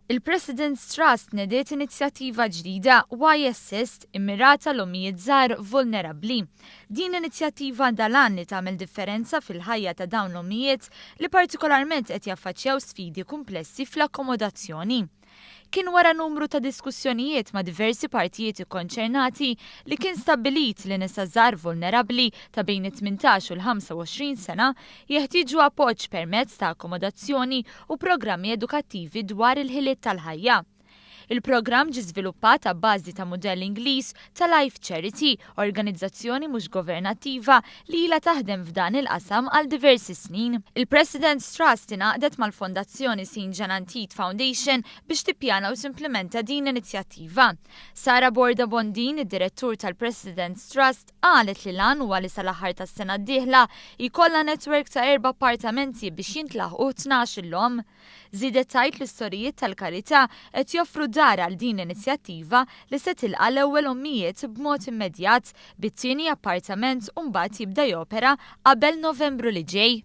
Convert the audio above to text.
Il-President's Trust Tnediet inizjattiva ġdida Why Assist immirata l-ommijiet żgħar vulnerabbli. Din inizjattiva dal-għan li tagħmel differenza fil-ħajja ta' dawn l-ommijiet li partikolarment qed jaffaċċjaw sfidi komplessi fl-akkomodazzjoni. Kien wara numru ta' diskussjonijiet ma' diversi partijiet ikkonċernati li kien stabbilit li nisa żgħar vulnerabbli ta' bejn 18 u l-25 sena jeħtieġu appoġġ permezz ta' akkomodazzjoni u programmi edukattivi dwar il-ħiliet tal-ħajja. Il-programm ġie żviluppat bbażi ta' mudell Ingliż ta' Life Charity, organizzazzjoni mhux governattiva li ilha taħdem f'dan il-qasam għal diversi snin. Il-President's Trust ingħaqdet mal-Fondazzjoni St. Ġanantit Foundation biex tippjana u simplementa din l-inizjattiva. Sara Borda Bondin, id-direttur tal-President's Trust, qalet li l-għan huwa li sal-aħħar tas-sena d-dieħla jkollha netwerk ta' 4 appartamenti biex jintlaħqu 12-ilhom. Żiedet tgħid l-istorijiet tal-karità qed joffru dar għal din l-inizjattiva li se tilqa' l-ewwel ommijiet b'mod immedjat bit-tieni appartament u mbagħad jibda jopera qabel Novembru li ġej.